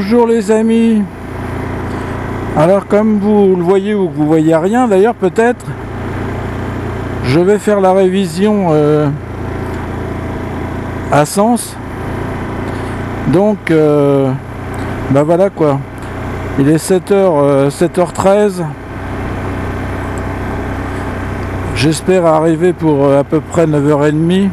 Bonjour les amis. Alors comme vous le voyez ou que vous voyez rien d'ailleurs peut-être, je vais faire la révision à Sens. Donc bah voilà quoi. Il est 7h13. J'espère arriver pour à peu près 9h30.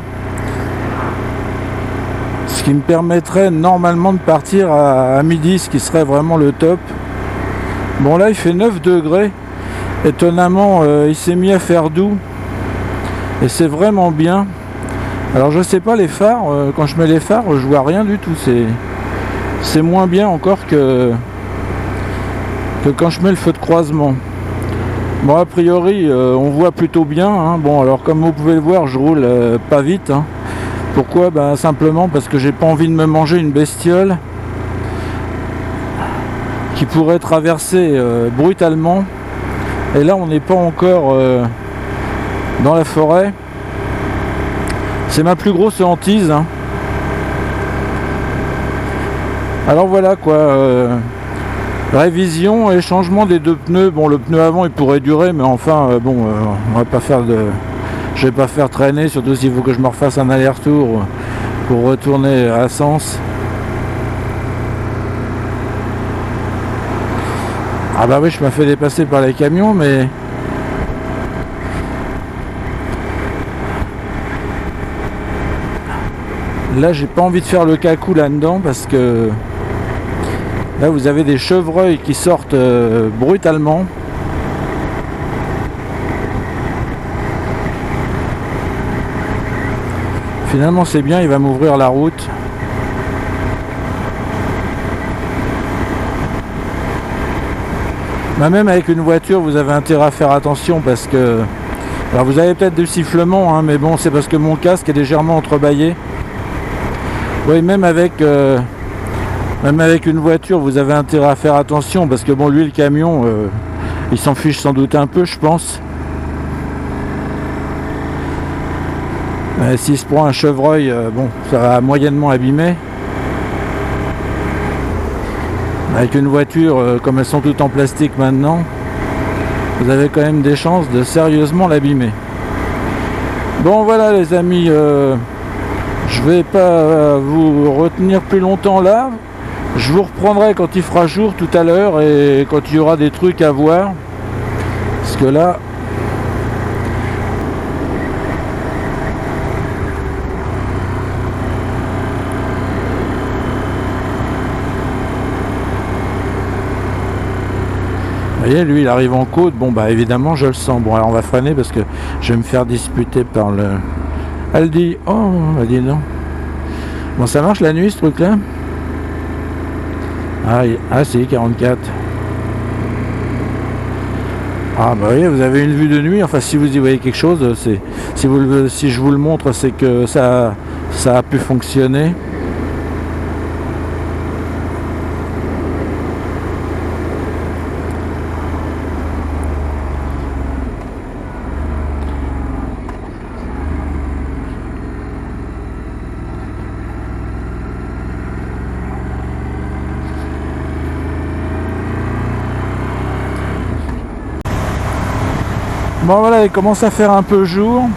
Ce qui me permettrait normalement de partir à midi, ce qui serait vraiment le top. Bon là il fait 9 degrés. Étonnamment il s'est mis à faire doux. Et c'est vraiment bien. Alors je sais pas les phares, quand je mets les phares je vois rien du tout. C'est moins bien encore que quand je mets le feu de croisement. Bon a priori on voit plutôt bien hein. Bon alors comme vous pouvez le voir je roule pas vite hein. Pourquoi? Ben, simplement parce que j'ai pas envie de me manger une bestiole qui pourrait traverser brutalement. Et là on n'est pas encore dans la forêt. C'est ma plus grosse hantise hein. Alors voilà quoi, révision et changement des deux pneus. Bon le pneu avant il pourrait durer mais enfin bon on va pas faire de... Je vais pas faire traîner, surtout s'il faut que je me refasse un aller-retour pour retourner à Sens. Ah bah oui, je me fais dépasser par les camions, mais... Là, j'ai pas envie de faire le cacou là-dedans, parce que... Là, vous avez des chevreuils qui sortent brutalement. Finalement c'est bien, il va m'ouvrir la route. Bah, même avec une voiture vous avez intérêt à faire attention parce que... Alors vous avez peut-être du sifflement hein, mais bon c'est parce que mon casque est légèrement entrebâillé. Oui même avec une voiture vous avez intérêt à faire attention parce que bon lui le camion il s'en fiche sans doute un peu je pense. S'il se prend un chevreuil, bon, ça va moyennement abîmer. Avec une voiture, comme elles sont toutes en plastique maintenant, vous avez quand même des chances de sérieusement l'abîmer. Bon voilà les amis, je vais pas vous retenir plus longtemps là. Je vous reprendrai quand il fera jour tout à l'heure et quand il y aura des trucs à voir. Parce que là... Vous voyez, lui il arrive en côte, bon bah évidemment je le sens. Bon alors on va freiner parce que je vais me faire disputer par le... Elle dit, oh, elle dit non. Bon ça marche la nuit ce truc là? Ah si, 44. Ah bah voyez, vous avez une vue de nuit, enfin si vous y voyez quelque chose, c'est si je vous le montre c'est que ça a pu fonctionner. Bon voilà, il commence à faire un peu jour.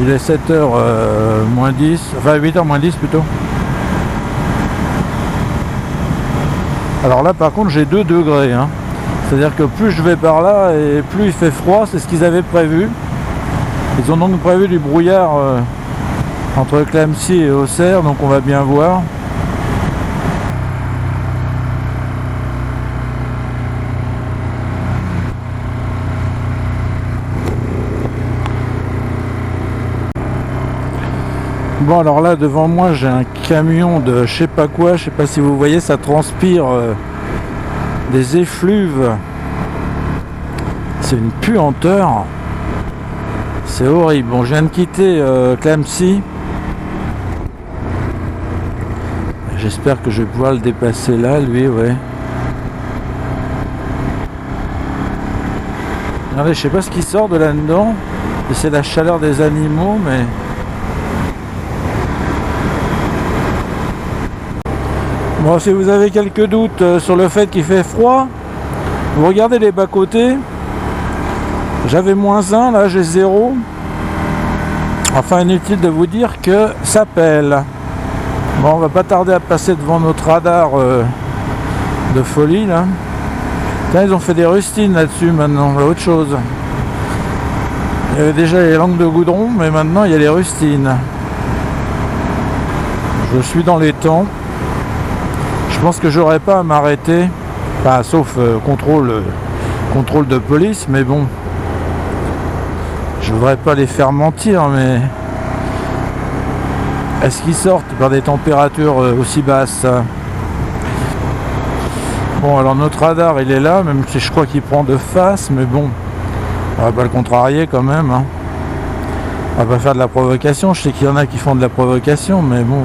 Il est 7h moins 10, enfin 8h moins 10 plutôt. Alors là par contre j'ai 2 degrés. Hein. C'est-à-dire que plus je vais par là et plus il fait froid, c'est ce qu'ils avaient prévu. Ils ont donc prévu du brouillard entre Clamecy et Auxerre, donc on va bien voir. Bon alors là devant moi j'ai un camion de je sais pas quoi, je sais pas si vous voyez, ça transpire des effluves. C'est une puanteur. C'est horrible. Bon je viens de quitter Clamecy. J'espère que je vais pouvoir le dépasser là, lui, ouais. Regardez, je sais pas ce qui sort de là-dedans. Et c'est la chaleur des animaux, mais... Bon, si vous avez quelques doutes sur le fait qu'il fait froid, vous regardez les bas-côtés. J'avais -1, là j'ai 0. Enfin, inutile de vous dire que ça pèle. Bon, on va pas tarder à passer devant notre radar de folie là. Tiens, ils ont fait des rustines là-dessus maintenant, là, autre chose. Il y avait déjà les langues de goudron, mais maintenant il y a les rustines. Je suis dans les temps. Je pense que j'aurais pas à m'arrêter, enfin, sauf contrôle de police, mais bon, je voudrais pas les faire mentir, mais est-ce qu'ils sortent par des températures aussi basses? Bon, alors notre radar il est là, même si je crois qu'il prend de face, mais bon, on va pas le contrarier quand même, hein. On va pas faire de la provocation. Je sais qu'il y en a qui font de la provocation, mais bon,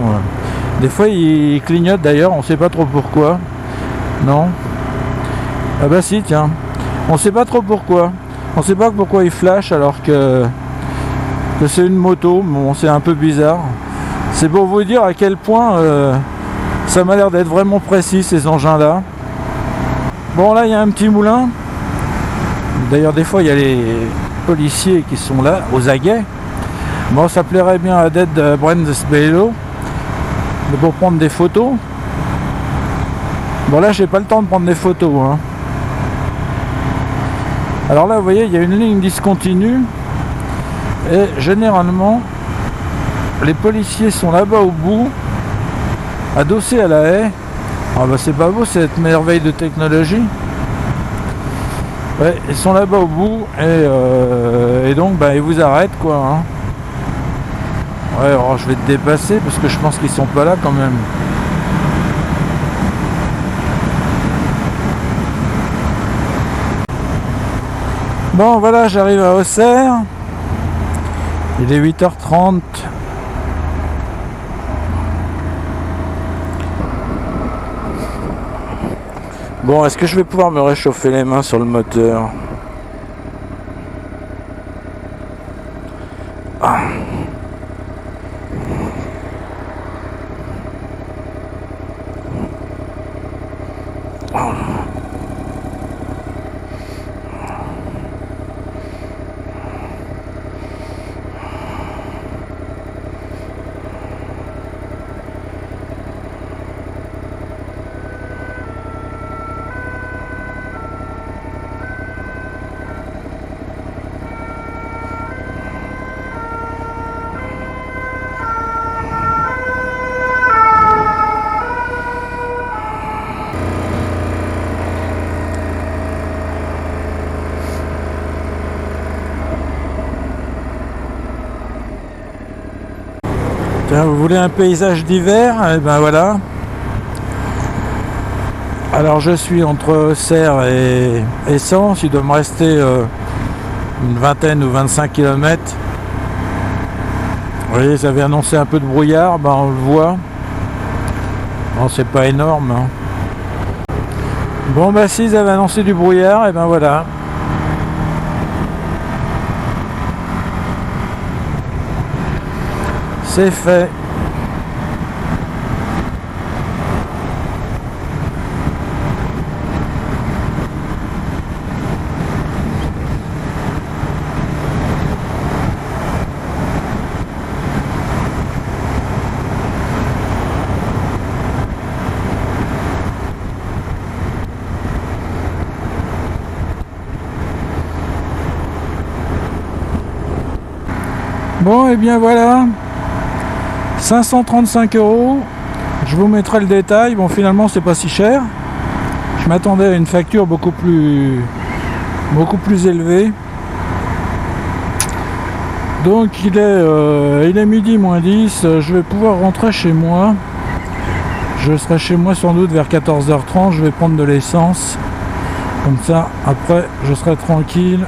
des fois ils clignotent d'ailleurs, on sait pas trop pourquoi. Non? Ah bah si, tiens, on sait pas trop pourquoi. On sait pas pourquoi ils flashent alors que c'est une moto. Bon, c'est un peu bizarre. C'est pour vous dire à quel point ça m'a l'air d'être vraiment précis ces engins là. Bon, là il y a un petit moulin. D'ailleurs des fois il y a les policiers qui sont là aux aguets. Bon, ça plairait bien à Dead Brandesbelo pour prendre des photos. Bon, là j'ai pas le temps de prendre des photos, hein. Alors là vous voyez il y a une ligne discontinue et généralement les policiers sont là-bas au bout, adossés à la haie. Ah bah c'est pas beau cette merveille de technologie. Ouais, ils sont là-bas au bout et donc bah ils vous arrêtent quoi, hein. Ouais, alors je vais te dépasser parce que je pense qu'ils sont pas là quand même. Bon voilà, j'arrive à Auxerre. Il est 8h30. Bon, est-ce que je vais pouvoir me réchauffer les mains sur le moteur? Ah. Oh. Tiens, vous voulez un paysage d'hiver? Eh ben voilà. Alors je suis entre Auxerre et Sens. Il doit me rester une vingtaine ou 25 km. Vous voyez, ça avait annoncé un peu de brouillard, ben on le voit. Bon, c'est pas énorme, hein. Bon bah s'ils avaient annoncé du brouillard, et ben voilà. C'est fait. Bon et bien voilà. 535 €. Je vous mettrai le détail. Bon, finalement c'est pas si cher. Je m'attendais à une facture beaucoup plus élevée. Donc il est midi moins 10. Je vais pouvoir rentrer chez moi. Je serai chez moi sans doute vers 14h30. Je vais prendre de l'essence. Comme ça, après, je serai tranquille.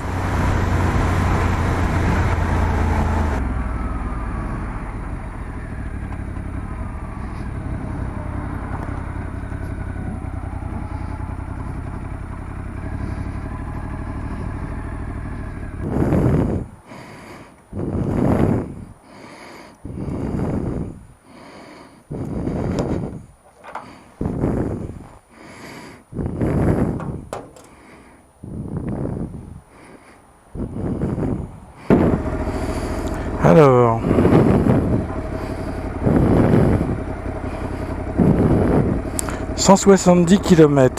170 km.